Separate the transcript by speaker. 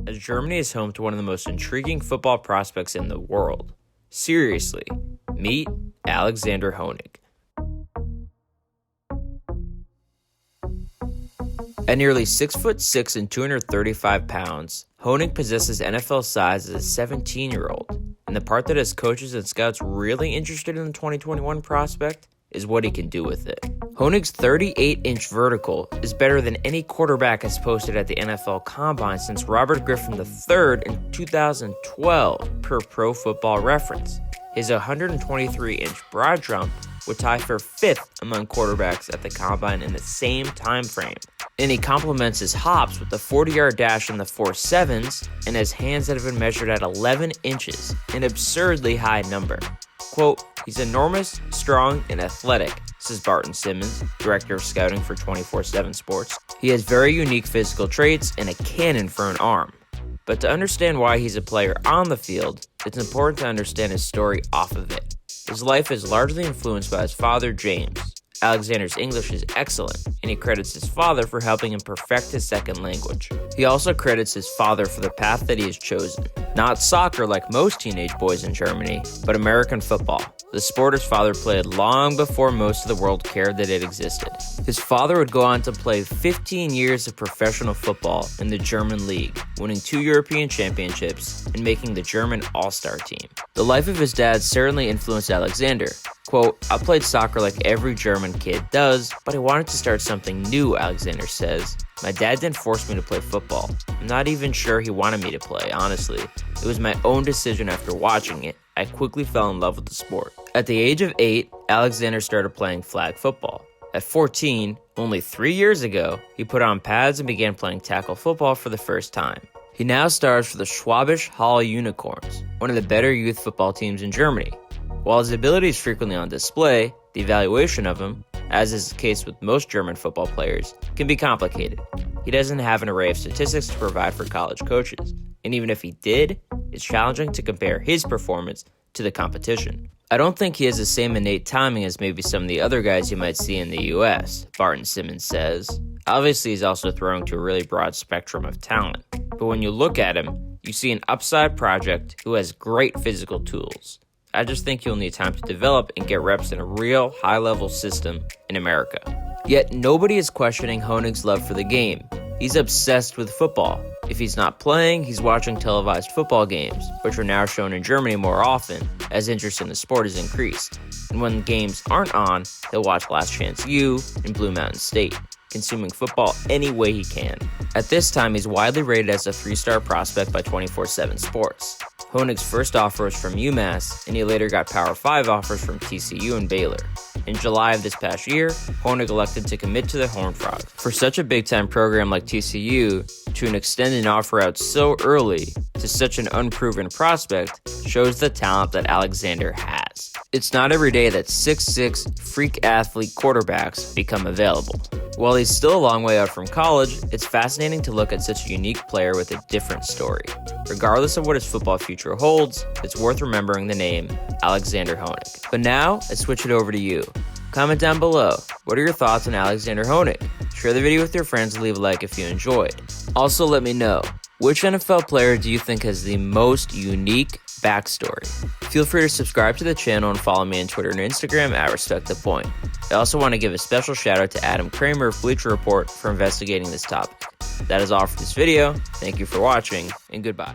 Speaker 1: as Germany is home to one of the most intriguing football prospects in the world. Seriously, meet Alexander Honig. At nearly 6'6" and 235 pounds, Honig possesses NFL size as a 17-year-old, and the part that has coaches and scouts really interested in the 2021 prospect is what he can do with it. Honig's 38-inch vertical is better than any quarterback has posted at the NFL Combine since Robert Griffin III in 2012 per Pro Football Reference. His 123-inch broad jump would tie for 5th among quarterbacks at the Combine in the same time frame. And he complements his hops with a 40-yard dash in the 4.7s and has hands that have been measured at 11 inches, an absurdly high number. Quote, "He's enormous, strong, and athletic," says Barton Simmons, director of scouting for 24/7 Sports. "He has very unique physical traits and a cannon for an arm." But to understand why he's a player on the field, it's important to understand his story off of it. His life is largely influenced by his father, James. Alexander's English is excellent, and he credits his father for helping him perfect his second language. He also credits his father for the path that he has chosen. Not soccer like most teenage boys in Germany, but American football, the sport his father played long before most of the world cared that it existed. His father would go on to play 15 years of professional football in the German league, winning 2 European championships and making the German all-star team. The life of his dad certainly influenced Alexander. Quote, "I played soccer like every German kid does, but I wanted to start something new," Alexander says. "My dad didn't force me to play football. I'm not even sure he wanted me to play, honestly. It was my own decision after watching it. I quickly fell in love with the sport." At the age of 8, Alexander started playing flag football. At 14, only 3 years ago, he put on pads and began playing tackle football for the first time. He now stars for the Schwäbisch Hall Unicorns, one of the better youth football teams in Germany. While his ability is frequently on display, the evaluation of him, as is the case with most German football players, can be complicated. He doesn't have an array of statistics to provide for college coaches, and even if he did, it's challenging to compare his performance to the competition. "I don't think he has the same innate timing as maybe some of the other guys you might see in the US, Barton Simmons says. Obviously, he's also throwing to a really broad spectrum of talent, but when you look at him, you see an upside project who has great physical tools. I just think you'll need time to develop and get reps in a real high-level system in America." Yet nobody is questioning Honig's love for the game. He's obsessed with football. If he's not playing, he's watching televised football games, which are now shown in Germany more often as interest in the sport has increased. And when games aren't on, he'll watch Last Chance U and Blue Mountain State, consuming football any way he can. At this time, he's widely rated as a 3-star prospect by 24/7 Sports. Honig's first offer was from UMass, and he later got Power 5 offers from TCU and Baylor. In July of this past year, Honig elected to commit to the Horned Frogs. For such a big-time program like TCU, to extend an offer out so early to such an unproven prospect shows the talent that Alexander has. It's not every day that 6'6" freak athlete quarterbacks become available. While he's still a long way out from college, it's fascinating to look at such a unique player with a different story. Regardless of what his football future holds, it's worth remembering the name Alexander Honig. But now, let's switch it over to you. Comment down below. What are your thoughts on Alexander Honig? Share the video with your friends and leave a like if you enjoyed. Also, let me know, which NFL player do you think has the most unique backstory? Feel free to subscribe to the channel and follow me on Twitter and Instagram at RespectThePoint. I also want to give a special shout out to Adam Kramer of Bleacher Report for investigating this topic. That is all for this video. Thank you for watching, and goodbye.